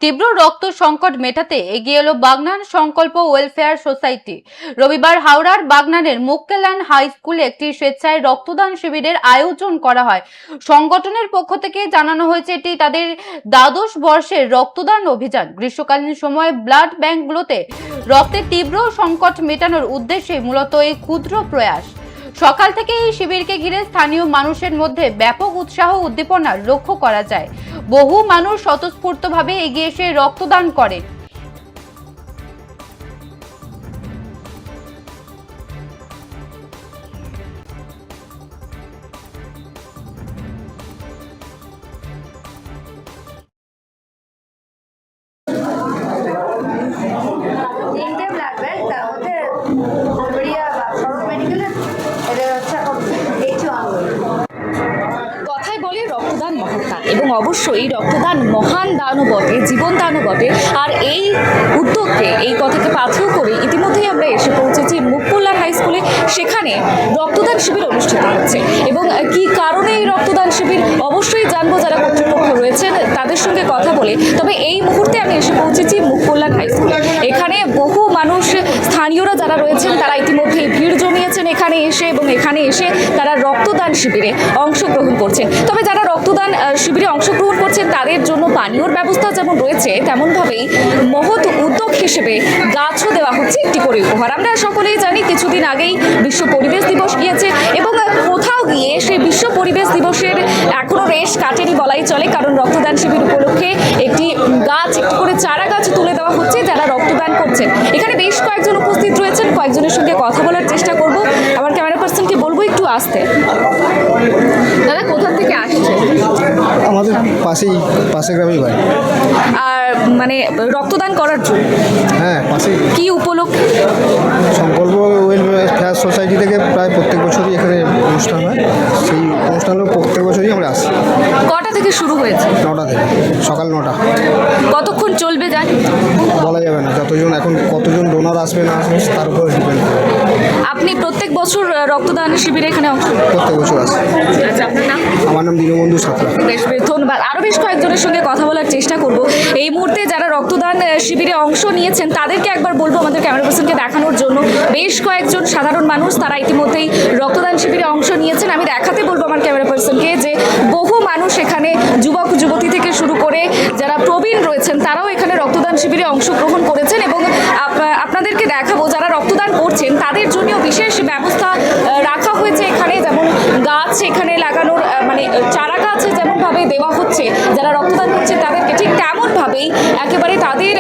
তীব্র রক্ত সংকট মেটাতে এগিয়ে এলো বাগনান সংকল্প ওয়েলফেয়ার সোসাইটি। রবিবার হাওড়ার বাগনানের মুক্কেলান হাই স্কুলে একটি স্বেচ্ছায় রক্তদান শিবিরের আয়োজন করা হয়। সংগঠনের পক্ষ থেকে জানানো হয়েছে এটি তাদের দ্বাদশ বর্ষের রক্তদান অভিযান। গ্রীষ্মকালীন সময়ে ব্লাড ব্যাংকগুলোতে রক্তের তীব্র সংকট মেটানোর উদ্দেশ্যে মূলত এই ক্ষুদ্র প্রয়াস। সকাল থেকে এই শিবিরকে ঘিরে স্থানীয় মানুষের মধ্যে ব্যাপক উৎসাহ উদ্দীপনা লক্ষ্য করা যায়। বহু মানুষ স্বতঃস্ফূর্তভাবে এগিয়ে এসে রক্তদান করে। কথায় বলে রক্তদান মহৎ এবং অবশ্যই রক্তদান মহান দানও বটে, জীবন দানও বটে। আর এই উদ্যোগকে, এই কথাকে পাথেয় করে ইতিমধ্যেই আমরা এসে পৌঁছেছি মুক্কেলান হাই স্কুলে। সেখানে রক্তদান শিবির অনুষ্ঠিত হচ্ছে এবং কি কারণে এই রক্তদান শিবির অবশ্যই জানবো যারা কর্তৃপক্ষ রয়েছেন তাদের সঙ্গে কথা বলে। তবে এই মুহূর্তে আমি এসে পৌঁছেছি মুক্কেলান হাই স্কুলে। এখানে বহু মানুষ, স্থানীয়রা যারা রয়েছেন তারা ইতিমধ্যেই ভিড় জমিয়েছেন এখানে এসে এবং এখানে এসে তারা রক্তদান শিবিরে অংশগ্রহণ করছেন। তবে যারা রক্তদান শিবিরে অংশগ্রহণ করছেন তাদের জন্য পানীয়র ব্যবস্থা যেমন রয়েছে, তেমনভাবেই মহৎ উদ্যোগ হিসেবে গাছও দেওয়া হচ্ছে একটি করে উপহার। আমরা সকলেই জানি কিছুদিন আগেই বিশ্ব পরিবেশ দিবস গিয়েছে এবং কোথাও গিয়ে সেই বিশ্ব পরিবেশ দিবসের এখনো রেশ কাটেনি বলাই চলে, কারণ রক্তদান শিবির উপলক্ষে একটি গাছ, একটি করে চারা গাছ তুলে দেওয়া হচ্ছে যারা রক্তদান করছেন। এখানে বেশ কয়েকজন উপস্থিত রয়েছেন, কয়েকজনের সঙ্গে কথা বলার চেষ্টা করব। আমার ক্যামেরা পার্সনকে বলবো একটু আসতে। দাদা, কোথা থেকে আসছে? আমাদের পাশে গ্রামেই বাড়ি। আর মানে রক্তদান করার জন্য? হ্যাঁ, পাশে। কি উপলক্ষে? সংকল্প ওয়েলফেয়ার সোসাইটি থেকে প্রায় প্রত্যেক বছরই এখানে অনুষ্ঠান হয়। সেই অনুষ্ঠানে প্রত্যেক বছরই আমরা আসি। কটা থেকে শুরু হয়েছে? 9টা থেকে, সকাল 9টা। কতক্ষণ চলবে জানি? বলা যাবে না, কতজন ডোনার আসবে না আসবে তার উপরে ডিপেন্ড করে। আপনি প্রত্যেক বছর রক্তদান শিবিরে এখানে অংশ? প্রত্যেক বছর আসে। আচ্ছা, আপনার নাম? আমার নাম দীনবন্ধু সাঁতরা। বেশ বেশ ধন্যবাদ। আরও বেশ কয়েকজনের সঙ্গে কথা বলার চেষ্টা করব। এই মুহূর্তে যারা রক্তদান শিবিরে অংশ নিয়েছেন তাদেরকে একবার বলবো আমাদের ক্যামেরা পার্সনকে দেখানোর জন্য। বেশ কয়েকজন সাধারণ মানুষ তারা ইতিমধ্যেই রক্তদান শিবিরে অংশ নিয়েছেন। আমি দেখাতে বলবো আমার ক্যামেরা পার্সনকে যে বহু মানুষ এখানে, যুবক যুবতী থেকে শুরু করে যারা প্রবীণ রয়েছেন তারাও এখানে রক্তদান শিবিরে অংশগ্রহণ করেছেন এবং আপনাদেরকে দেখাবো যারা রক্তদান করছেন তাদের জন্য বিশেষ ব্যবস্থা রাখা হয়েছে এখানে, যেমন গাছ এখানে লাগানোর, মানে চারা গাছ যেমনভাবে দেওয়া হচ্ছে যারা রক্তদান করছে তাদেরকে, ঠিক তেমনভাবেই একেবারে তাদের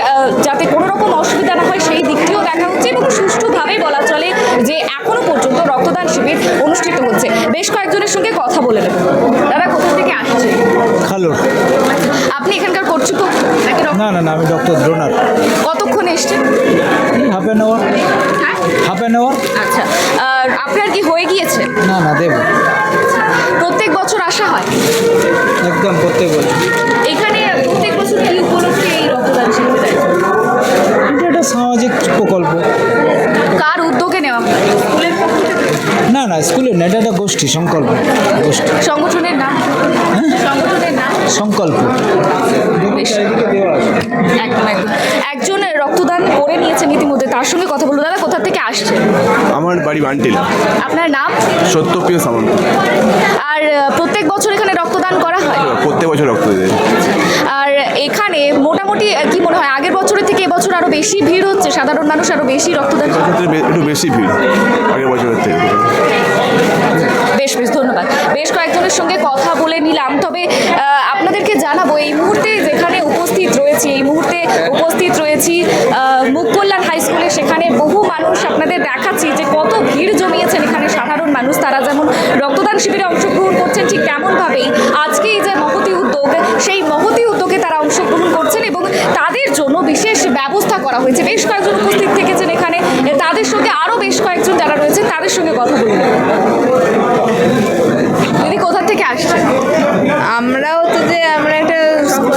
যাতে কোনো রকম অসুবিধা না হয় সেই দিকটিও দেখা হচ্ছে এবং সুষ্ঠুভাবে বলা চলে যে এখনো পর্যন্ত রক্তদান শিবির অনুষ্ঠিত হচ্ছে। বেশ কয়েকজনের সঙ্গে কথা বলে নেব। দাদা, কোথা থেকে আসছে? খালুর। আপনি এখানকার কর্তৃপক্ষ? না, আমি ডক্টর ডোনার। কতক্ষণ এসছেন? Half an hour. Half an hour. আচ্ছা, আর আপনার কি হয়ে গিয়েছে? না, দেব। প্রত্যেক বছর আসা হয়? একদম প্রত্যেক বছর। এখানে প্রত্যেক বছর কি উপলক্ষে এই রক্তদান শিবির দেয়? এটা একটা সামাজিক প্রকল্প। কার উদ্যোগে নেওয়া হয়? স্কুলের পক্ষ থেকে? না, স্কুলের না, এটা একটা গোষ্ঠী, সংকল্প গোষ্ঠী। সংগঠনের নাম? সংগঠনের নাম সংকল্প। বেশ। একদম। একজন রক্তদান করে নিয়েছেন ইতিমধ্যে, তার সঙ্গে কথা বলবো। দাদা, কোথা থেকে আসছে? আমার বাড়ি বান্টিলা। আপনার নাম? সত্যপ্রিয় সামন্ত। আর প্রত্যেক বছর এখানে রক্তদান করা হয়? প্রত্যেক বছর রক্ত দেয়। আর এখানে মোটামুটি কি মনে হয় আগের বছরের থেকে এবছর আরো বেশি ভিড় হচ্ছে? সাধারণ মানুষ আরো বেশি রক্তদান? একটু বেশি ভিড় আগের বছরের থেকে। বেশ ধন্যবাদ। বেশ কয়েকজনের সঙ্গে কথা বলে নিলাম। তবে আপনাদেরকে জানাবো এই মুহূর্তে যেখানে উপস্থিত রয়েছি মুক্কেলান হাই স্কুলে, সেখানে বহু মানুষ, আপনাদের দেখাচ্ছি যে কত ভিড় জমিয়েছেন এখানে সাধারণ মানুষ। তারা যেমন রক্তদান শিবিরে অংশগ্রহণ করছেন, ঠিক তেমনভাবেই আজকে এই যে মহতী উদ্যোগ, সেই মহতী উদ্যোগে তারা অংশগ্রহণ করছেন এবং তাদের জন্য বিশেষ ব্যবস্থা করা হয়েছে। বেশ কয়েকজন উপস্থিত থেকেছেন এখানে, তাদের সঙ্গে আরও বেশ কয়েকজন যারা রয়েছেন তাদের সঙ্গে কথা বলুন। দিদি, কোথা থেকে আসছেন? আমরাও তো আমরা একটা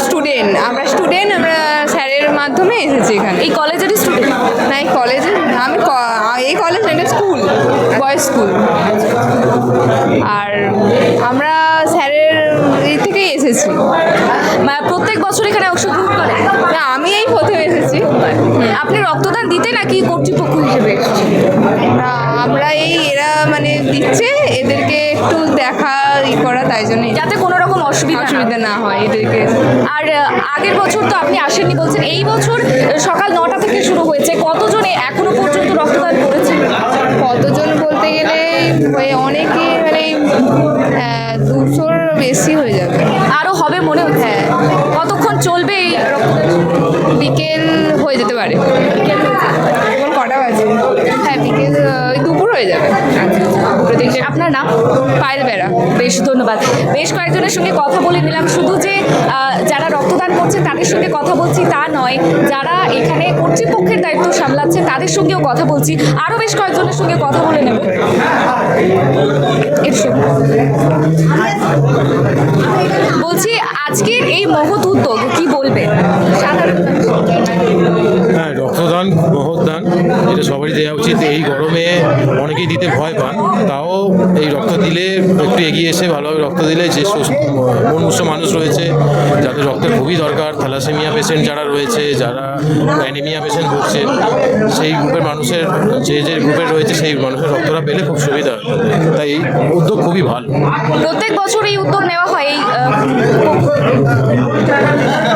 স্টুডেন্ট, আমরা স্যারের মাধ্যমে এসেছি এখানে। এই কলেজেরই স্টুডেন্ট? না, এই কলেজে এই কলেজ একটা স্কুল, বয়েজ স্কুল। আর আমরা স্যারের এই থেকেই এসেছি। প্রত্যেক বছর এখানে অংশগ্রহণ করে? না, আমি এই প্রথমে এসেছি। আপনি রক্তদান দিতে নাকি কর্তৃপক্ষ হিসেবে এসেছেন? আমরা এরা মানে দিচ্ছে, এদেরকে একটু দেখা করা, তাই জন্য যাতে কোনো রকম অসুবিধা না হয় এদেরকে। আর আগের বছর তো আপনি আসেননি বলছেন, এই বছর সকাল 9টা থেকে শুরু হয়েছে, কতজনে এখনো পর্যন্ত রক্তদান করেছেন? কতজন বলতে গেলে অনেকে মানে 200-র বেশি হয়ে যাবে। আরো হবে মনে হচ্ছে? কতক্ষণ চলবে এই রক্তদান? বিকেল হয়ে যেতে পারে। এখন কটা বাজে? হ্যাঁ, বিকেল ওই দুপুর হয়ে যাবে। আপনার নাম? পায়েল বেড়া। বেশ, ধন্যবাদ। বেশ কয়েকজনের সঙ্গে কথা বলে নিলাম। শুধু যে যারা রক্তদান করছে তাদের সঙ্গে কথা বলছি তা নয়, যারা এখানে কর্তৃপক্ষের দায়িত্ব সামলাচ্ছে তাদের সঙ্গেও কথা বলছি। আরও বেশ কয়েকজনের সঙ্গে কথা বলে নেব। এসো। বলছি, আজকের এই মহৎ উদ্যোগ কি বলবে? হ্যাঁ, রক্তদান মহৎ দান, এটা সবারই দেওয়া উচিত। এই গরমে অনেকেই দিতে ভয় পান, তাও এই রক্ত দিলে একটু এগিয়ে এসে ভালোভাবে রক্ত দিলে যে মুমূর্ষ মানুষ রয়েছে যাদের রক্তের খুবই দরকার, থ্যালাসেমিয়া পেশেন্ট যারা রয়েছে, যারা অ্যানিমিয়া পেশেন্ট ভুগছেন, সেই গ্রুপের মানুষের যে গ্রুপের রয়েছে সেই মানুষের রক্তটা পেলে খুব সুবিধা হয়। তাই এই উদ্যোগ খুবই ভালো। প্রত্যেক বছর এই উদ্যোগ নেওয়া হয়?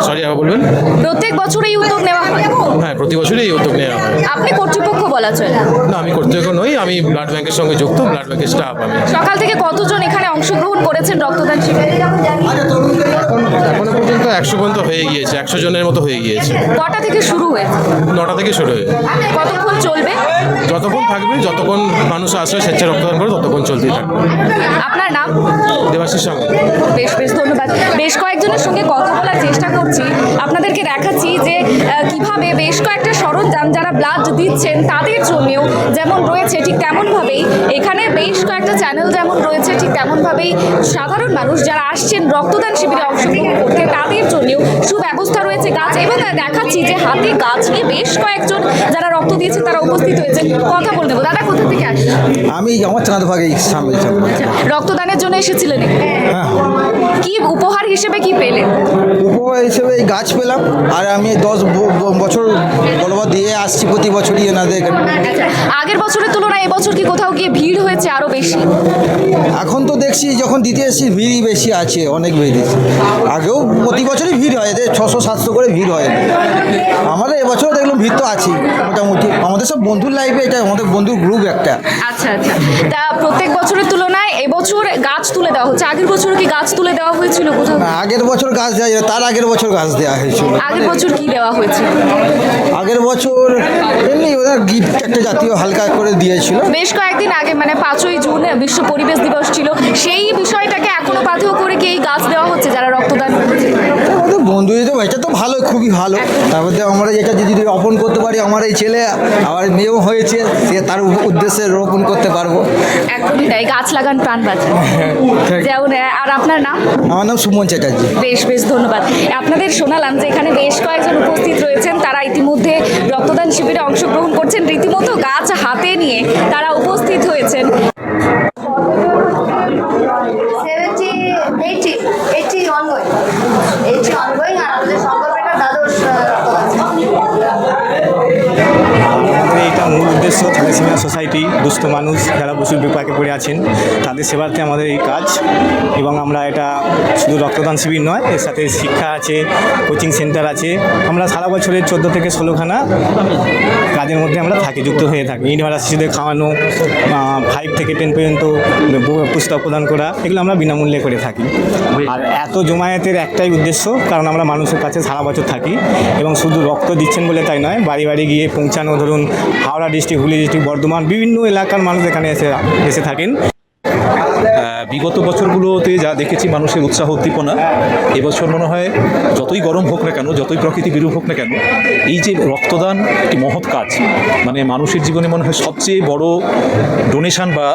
সরি, আবার বলবেন? প্রত্যেক বছর এই উদ্যোগ নেওয়া হয়? হ্যাঁ, প্রতি বছরই এই উদ্যোগ নেওয়া হয়। আপনি কর্তৃপক্ষ বলা চলে? না, আমি কর্তৃপক্ষ নই, আমি ব্লাড ব্যাংকের সঙ্গে যুক্ত, ব্লাড ব্যাংকের স্টাফ। আমি সকাল থেকে কতজন এখানে অংশগ্রহণ করেছেন রক্তদান শিবিরে? এখনো পর্যন্ত 100 পর্যন্ত হয়ে গিয়েছে, 100 জনের মতো হয়ে গিয়েছে। কটা থেকে শুরু হয়েছে? 9টা থেকে শুরু হয়ে কতক্ষণ চলবে? যতক্ষণ থাকবে, যতক্ষণ মানুষ আসবে স্বেচ্ছায় রক্তদান করে ততক্ষণ চলতেই থাকবে। আপনার নাম? দেবাশিস সামন্ত। বেশ বেশ, ধন্যবাদ। বেশ কয়েকজনের সঙ্গে কথা বলার চেষ্টা করছি, আপনাদেরকে দেখাচ্ছি যে কিভাবে বেশ কয়েকটা সরঞ্জাম যারা ব্লাড দিচ্ছেন তাদের জন্যেও যেমন রয়েছে ঠিক তেমনভাবেই এখানে বেশ কয়েকটা চ্যানেল যেমন রয়েছে ঠিক তেমনভাবেই সাধারণ মানুষ যারা আসছেন রক্তদান শিবিরে অংশগ্রহণ করতে তাদের জন্যেও সুব্যবস্থা রয়েছে। গাছ এবং দেখাচ্ছি যে হাতে গাছ নিয়ে বেশ কয়েকজন যারা রক্ত দিয়েছে তারা উপস্থিত হয়েছে। কথা বলে দেবো। দাদা, কোথা থেকে আসছেন? আমি আমার চাঁদভাগে সামনে। রক্তদানের জন্য এসেছিলেন? হ্যাঁ। কি উপহার হিসেবে কি পেলেন? উপহার হিসেবে এই গাছ পেলাম, আর আমি 10 বছর বলবৎ দিয়ে আসছি প্রতি বছরই এনাদের। আগের বছরের তুলনায় এবছর কি কোথাও গিয়ে ভিড় হয়েছে আরো বেশি? এখন তো দেখছি যখন দিতে এসেছি ভিড়ই বেশি আছে, অনেক ভিড়। আগেও প্রতি বছরই ভিড় হয়, 600-700 করে ভিড় হয়। আমাদের এবছরও দেখলাম ভিড় তো আছেই মোটামুটি। আমাদের সব বন্ধুর লাইফে, এটা আমাদের বন্ধুর গ্রুপ একটা। আচ্ছা আচ্ছা। তা প্রত্যেক বছরের তুলনায় এবছর গাছ তুলে দেওয়া হচ্ছে। আগের বছর কি গাছ তুলে দেওয়া হয়েছিল কোথাও? না, আগের বছর গাছ দেওয়া যায়, তার আগের বছর গাছ দেওয়া হয়েছিল। আগের বছর কি দেওয়া হয়েছিল? আগের বছর এমনি ওরা গিফট একটা জাতীয় হালকা করে দিয়েছিল। বেশ কয়েকদিন আগে মানে 5ই জুন বিশ্ব পরিবেশ দিবস ছিল, সেই বিষয়টাকে এখনো পাথেয় করে কি এই গাছ দেওয়া হচ্ছে যারা রক্তদান করছে? আমাদের বন্ধু তো এটা তো ভালো, খুবই ভালো। তারপরে আমরা যেটা যদি রোপণ করতে পারি, আমার এই ছেলে আমার মেয়েও হয়েছে, সে তার উদ্দেশ্যে রোপণ করতে পারবো। একদমই তাই, গাছ লাগান প্রাণ বাঁচান। যেমন, আর আপনার নাম? আমার নাম সুমন চ্যাটার্জি। বেশ বেশ, ধন্যবাদ। আপনাদের শোনালাম যে এখানে বেশ কয়েকজন উপস্থিত রয়েছেন, তারা ইতিমধ্যে রক্তদান শিবিরে অংশগ্রহণ করছেন, রীতিমতো গাছ হাতে নিয়ে তারা উপস্থিত হয়েছেন। 80 ongoing আর আমাদের সংকল্পটা দ্বাদশ আমাদের এটা মূল উদ্দেশ্য থ্যালাসেমিয়া সোসাইটি, দুস্থ মানুষ যারা প্রচুর বিপাকে পড়ে আছেন তাদের সেবাতে আমাদের এই কাজ। এবং আমরা এটা শুধু রক্তদান শিবির নয়, এর সাথে শিক্ষা আছে, কোচিং সেন্টার আছে। আমরা সারা বছরের 14 থেকে 16খানা কাজের মধ্যে আমরা থাকি, যুক্ত হয়ে থাকি। ইউনিভার্সিটি শিশুদের খাওয়ানো, 5 থেকে 10 পর্যন্ত পুস্তক প্রদান করা, এগুলো আমরা বিনামূল্যে করে থাকি। আর এত জমায়েতের একটাই উদ্দেশ্য, কারণ আমরা মানুষের কাছে সারা বছর থাকি এবং শুধু রক্ত দিচ্ছেন বলে তাই নয়, বাড়ি বাড়ি গিয়ে পৌঁছানো, ধরুন হাওড়া ডিস্ট্রিক্ট, হুগলি ডিস্ট্রিক্ট, বর্ধমান, বিভিন্ন এলাকার মানুষ এখানে এসে থাকেন। বিগত বছরগুলোতে যা দেখেছি মানুষের উৎসাহ উদ্দীপনা, এবছর মনে হয় যতই গরম হোক না কেন, যতই প্রকৃতি বিরূপ হোক না কেন, এই যে রক্তদান একটি মহৎ কাজ, মানে মানুষের জীবনে মনে হয় সবচেয়ে বড় ডোনেশন বা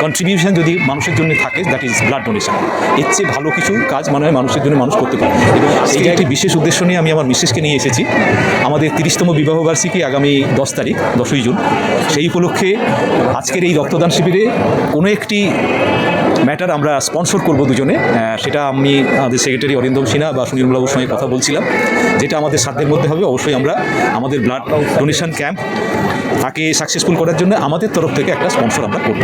কন্ট্রিবিউশন যদি মানুষের জন্য থাকে, দ্যাট ইজ ব্লাড ডোনেশন। এর চেয়ে ভালো কিছু কাজ মনে হয় মানুষের জন্য মানুষ করতে পারে। এবং এই একটি বিশেষ উদ্দেশ্য নিয়ে আমি আমার মিসেসকে নিয়ে এসেছি। আমাদের 30তম বিবাহবার্ষিকী আগামী 10 তারিখ, 10ই জুন। সেই উপলক্ষে আজকের এই রক্তদান শিবিরে কোনো একটি ম্যাটার আমরা স্পন্সর করব দুজনে। সেটা আমি আমাদের সেক্রেটারি অরিন্দম সিনহা বা সুনীল বাবুর সঙ্গে কথা বলছিলাম, যেটা আমাদের সাধ্যের মধ্যে হবে। অবশ্যই আমরা আমাদের ব্লাড ডোনেশন ক্যাম্প তাকে সাকসেসফুল করার জন্য আমাদের তরফ থেকে একটা স্পন্সর আমরা করব।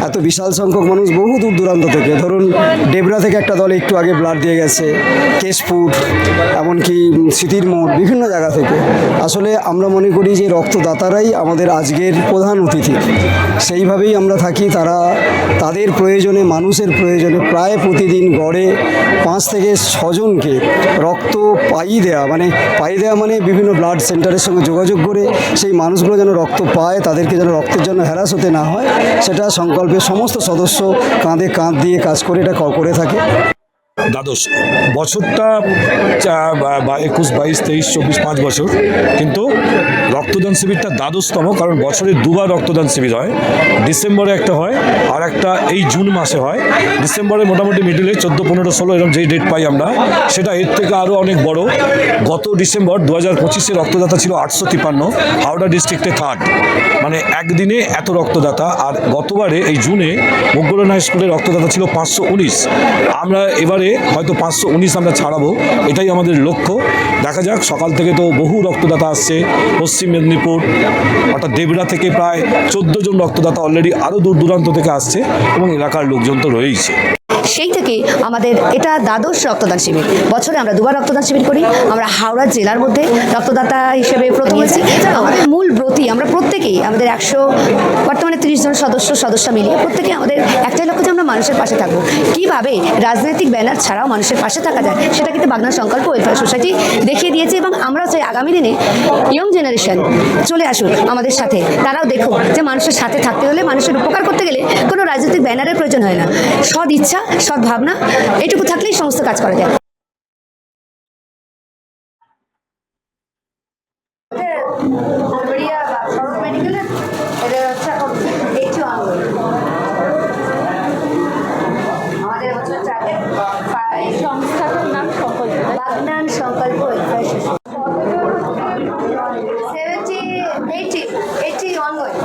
এত বিশাল সংখ্যক মানুষ বহু দূর দূরান্ত থেকে, ধরুন ডেবরা থেকে একটা দল একটু আগে ব্লাড দিয়ে গেছে, কেশপুর, এমনকি স্মৃতির মোড়, বিভিন্ন জায়গা থেকে। আসলে আমরা মনে করি যে রক্তদাতারাই আমাদের আজকের প্রধান অতিথি, সেইভাবেই আমরা থাকি। তারা তাদের প্রয়োজনে, মানুষের প্রয়োজনে প্রায় প্রতিদিন গড়ে 5 থেকে 6 জনকে রক্ত পাইয়ে দেওয়া মানে বিভিন্ন ব্লাড সেন্টারের সঙ্গে যোগাযোগ করে সেই মানুষগুলো যেন রক্ত পায়, তাদেরকে যেন রক্তের জন্য হ্যারাস হতে না হয়, সেটা সংকল্পের সমস্ত সদস্য কাঁধে কাঁধ দিয়ে কাজ করে এটা করে থাকে। দ্বাদশ বছরটা 21, 22, 23, 24, 5 বছর, কিন্তু রক্তদান শিবিরটা দ্বাদশতম, কারণ বছরে দুবার রক্তদান শিবির হয়। ডিসেম্বরে একটা হয়, আর একটা এই জুন মাসে হয়। ডিসেম্বরে মোটামুটি মিডিলে 14, 15, 16 এরকম যেই ডেট পাই আমরা, সেটা এর থেকে আরও অনেক বড়। গত ডিসেম্বর 2025-এ রক্তদাতা ছিল 853, হাওড়া ডিস্ট্রিক্টে 3rd, মানে একদিনে এত রক্তদাতা। আর গতবারে এই জুনে মুগগুলন হাই স্কুলে রক্তদাতা ছিল 519। আমরা এবারে হয়তো 519 আমরা ছাড়াবো, এটাই আমাদের লক্ষ্য। দেখা যাক, সকাল থেকে তো বহু রক্তদাতা আসছে। পশ্চিম মেদিনীপুর অর্থাৎ দেবরা থেকে প্রায় 14 জন রক্তদাতা অলরেডি, আরও দূর দূরান্ত থেকে আসছে, এবং এলাকার লোকজন তো রয়েইছে। সেই থেকে আমাদের এটা দ্বাদশ রক্তদান শিবির। বছরে আমরা দুবার রক্তদান শিবির করি। আমরা হাওড়া জেলার মধ্যে রক্তদাতা হিসেবে প্রথম হয়েছি। আমাদের মূল ব্রতী আমরা প্রত্যেকেই, আমাদের 100 বর্তমানে 30 জন সদস্য মিলিয়ে প্রত্যেকে আমাদের একটাই লক্ষ্য যে আমরা মানুষের পাশে থাকবো। কীভাবে রাজনৈতিক ব্যানার ছাড়াও মানুষের পাশে থাকা যায়, সেটা কিন্তু বাগনান সংকল্প ওয়েলফেয়ার সোসাইটি দেখিয়ে দিয়েছে। এবং আমরা চাই আগামী দিনে ইয়ং জেনারেশন চলে আসুক আমাদের সাথে, তারাও দেখুক যে মানুষের সাথে থাকতে হলে, মানুষের উপকার করতে গেলে কোনো রাজনৈতিক ব্যানারের প্রয়োজন হয় না। সদ ইচ্ছা, সৎ ভাবনা, এটুকু থাকলেই সমস্ত কাজ করা যায়। আমাদের বছর সংস্থাটার নাম বাগনান সংকল্প ওয়েলফেয়ার সোসাইটি। 80 ongoing.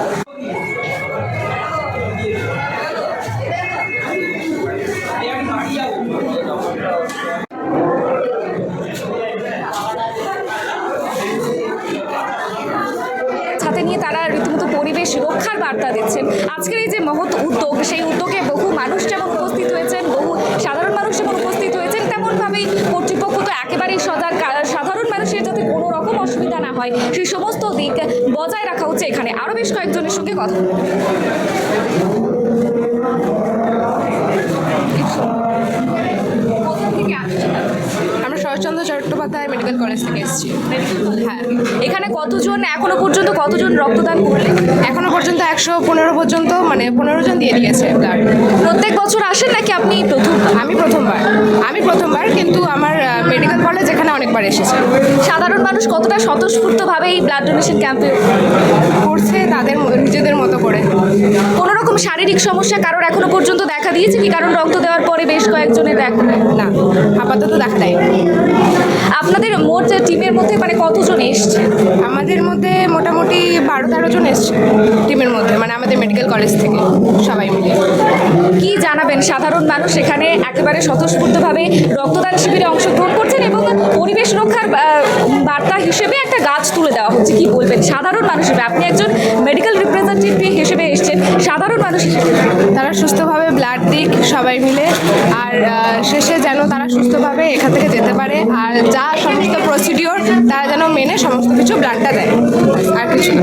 সাথে নিয়ে তারা রীতিমতো পরিবেশ রক্ষার বার্তা দিচ্ছেন। আজকের এই যে মহৎ উদ্যোগ, সেই উদ্যোগে বহু মানুষ যেমন উপস্থিত হয়েছেন, বহু সাধারণ মানুষ যেমন উপস্থিত হয়েছেন, তেমনভাবেই কর্তৃপক্ষ তো একেবারেই সজাগ। সাধারণ মানুষের যাতে কোনো রকম অসুবিধা না হয়, সেই সমস্ত দিক বজায় রাখা হচ্ছে এখানে। আরও বেশ কয়েকজনের সঙ্গে কথা বলব। আমরা শরৎচন্দ্র চট্টোপাধ্যায় মেডিকেল কলেজ থেকে এসেছি। হ্যাঁ, এখানে কতজন এখনো পর্যন্ত রক্তদান করলেন? এখনো পর্যন্ত 115 পর্যন্ত, মানে 15 জন দিয়ে দিয়েছে ব্লাড। প্রত্যেক বছর আসেন নাকি আপনি প্রথম? আমি প্রথমবার, কিন্তু আমার মেডিকেল কলেজ এখানে অনেকবার এসেছে। সাধারণ মানুষ কতটা স্বতঃস্ফূর্তভাবে এই ব্লাড ডোনেশন ক্যাম্পে করছে তাদের নিজেদের মতো করে। কোনো রকম শারীরিক সমস্যা কারোর এখনো পর্যন্ত দেখা দিয়েছে কি? কারণ রক্ত দেওয়ার পরে বেশ কয়েকজনের দেখা না, আপাতত দেখা দেয়। আপনাদের মোট টিমের মধ্যে মানে কতজন এসছে? আমাদের মধ্যে মোটামুটি 12-13 জন এসছে টিমের মধ্যে, মানে আমাদের মেডিকেল কলেজ থেকে সবাই মিলে। কি জানাবেন? সাধারণ মানুষ এখানে একেবারে স্বতঃস্ফূর্তভাবে রক্তদান শিবিরে অংশগ্রহণ করছেন এবং পরিবেশ রক্ষার বার্তা হিসেবে একটা গাছ তুলে দেওয়া হচ্ছে। কি বলবেন সাধারণ মানুষ হিসেবে? আপনি একজন মেডিকেল রিপ্রেজেন্টেটিভ হিসেবে এসছেন, সাধারণ মানুষ হিসেবে তারা সুস্থভাবে ব্লাড দিক সবাই মিলে, আর শেষে যেন তারা সুস্থভাবে এখান থেকে যেতে পারে, আর যা সমস্ত প্রসিডিওর তারা যেন মেনে সমস্ত কিছু ব্লাডটা দেয়, আর কিছু না।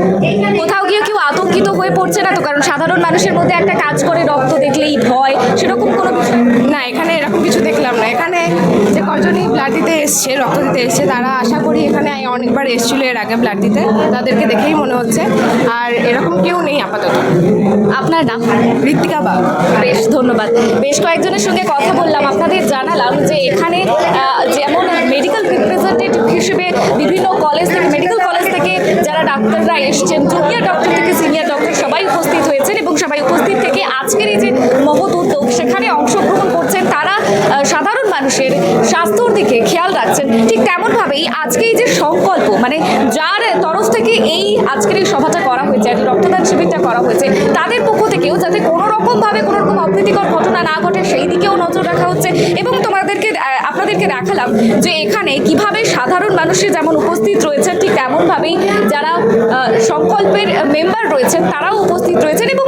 কোথাও গিয়ে কেউ আতঙ্কিত হয়ে পড়ছে না তো? কারণ সাধারণ মানুষের মধ্যে একটা কাজ করে রক্ত দেখলেই ভয়, সেরকম কোনো না, এখানে এরকম কিছু দেখলাম না। এখানে যে কজনই ব্লাড দিতে এসছে, রক্ত দিতে এসছে, তারা আশা করি এখানে অনেকবার এসেছিল এর আগে ব্লাড দিতে, তাদেরকে দেখেই মনে হচ্ছে। আর এরকম কেউ নেই আপাতত। আপনার নাম? ঋত্বিকা বাগ। বেশ, ধন্যবাদ। বেশ কয়েকজনের সঙ্গে কথা বললাম, আপনাদের জানালাম যে এখানে যেমন মেডিকেল রিপ্রেজেন্টেটিভ হিসেবে বিভিন্ন কলেজ থেকে, মেডিকেল কলেজ থেকে যারা ডাক্তাররা এসছেন, জুনিয়র ডক্টর থেকে সিনিয়র ডক্টর সবাই উপস্থিত হয়েছেন এবং সবাই উপস্থিত থেকে আজকের এই যে মহৎ উদ্যোগ সেখানে অংশগ্রহণ করছেন। তারা সাধারণ মানুষের স্বাস্থ্যর দিকে খেয়াল রাখছেন। ঠিক তেমনভাবেই আজকে এই যে সংকল্প, মানে যার তরফ থেকে এই আজকের এই সভাটা করা হয়েছে, রক্তদান শিবিরটা করা হয়েছে, তাদের পক্ষ থেকেও যাতে কোনো রকমভাবে কোনো রকম অপ্রীতিকর ঘটনা না ঘটে সেই দিকেও নজর রাখা হচ্ছে। এবং আপনাদেরকে দেখালাম যে এখানে কিভাবে সাধারণ মানুষের যেমন উপস্থিত রয়েছে ঠিক তেমনভাবেই যারা সংকল্পের মেম্বার রয়েছেন তারাও উপস্থিত রয়েছেন এবং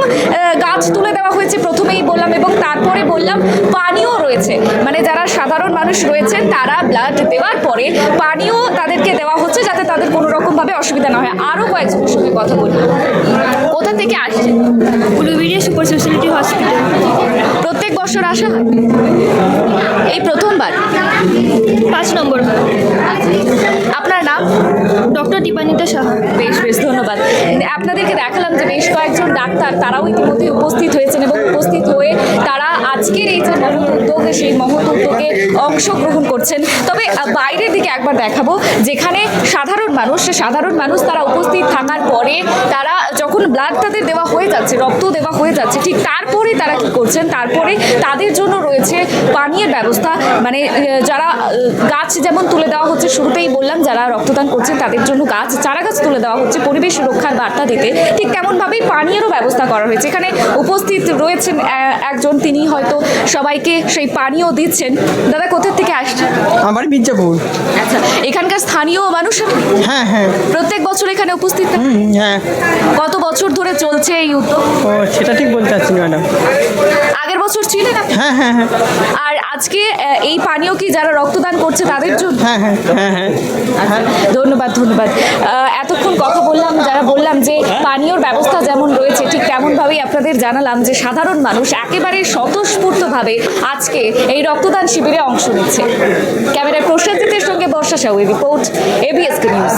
গাছ তুলে দেওয়া হয়েছে প্রথমেই বললাম, এবং তারপরে বললাম পানীয় রয়েছে, মানে যারা সাধারণ মানুষ রয়েছেন তারা ব্লাড দেওয়ার পরে পানীয় তাদেরকে দেওয়া হচ্ছে যাতে তাদের কোনো রকমভাবে অসুবিধা না হয়। আরও কয়েকজনের সঙ্গে কথা বলি। কোথা থেকে আসছে? Uluberia super speciality hospital. প্রত্যেক বছর আসা হয়? এই প্রথমবার? 5 নম্বর। আপনার নাম? ডক্টর দীপানিতা সাহা। বেশ বেশ, ধন্যবাদ। আপনাদেরকে দেখালাম যে বেশ কয়েকজন ডাক্তার তারাও ইতিমধ্যে উপস্থিত হয়েছেন এবং উপস্থিত হয়ে তারা আজকের এই যে মহৎ উদ্যোগ সেই মহৎ উদ্যোগে অংশগ্রহণ করছেন। তবে বাইরের দিকে একবার দেখাবো যেখানে সাধারণ মানুষ তারা উপস্থিত থাকার পরে তারা যখন ব্লাড তাদের দেওয়া হয়ে যাচ্ছে, রক্ত দেওয়া হয়ে যাচ্ছে, ঠিক তারপরে তারা কি করছেন, তারপরে তাদের জন্য রয়েছে পানীয়ের ব্যবস্থা। মানে যারা গাছ যেমন তুলে দেওয়া হচ্ছে, শুরুতেই বললাম যারা রক্তদান করছেন তাদের জন্য চারা গাছ তুলে দেওয়া হচ্ছে পরিবেশ রক্ষার বার্তা দিতে, ঠিক তেমনভাবেই পানীয়েরও ব্যবস্থা করা হয়েছে। এখানে উপস্থিত রয়েছেন একজন, তিনি হয়তো সবাইকে সেই পানীয় দিচ্ছেন। দাদা কোথা থেকে আসছেন? আমার মির্জাপুর। আচ্ছা, এখানকার স্থানীয় মানুষ? হ্যাঁ হ্যাঁ। প্রত্যেক বছর এখানে উপস্থিত? হ্যাঁ। কত বছর ধরে চলছে এই উদ্যোগ? ও সেটা ঠিক বলতে পারছি না ম্যাডাম। আগের বছর ছিলেন? হ্যাঁ হ্যাঁ হ্যাঁ। আর আজকে এই পানীয় কি যারা রক্তদান করছে তাদের জন্য? হ্যাঁ হ্যাঁ হ্যাঁ হ্যাঁ। আচ্ছা, ধন্যবাদ। এতক্ষণ কথা বললাম যে পানীয়র ব্যবস্থা যেমন রয়েছে ঠিক তেমনভাবেই আপনাদের জানালাম যে সাধারণ মানুষ একেবারে স্বতঃস্ফূর্তভাবে আজকে এই রক্তদান শিবিরে অংশ নিচ্ছে। ক্যামেরায় প্রসেনজিতের সঙ্গে বর্ষা সাউ, রিপোর্ট ABSK নিউজ।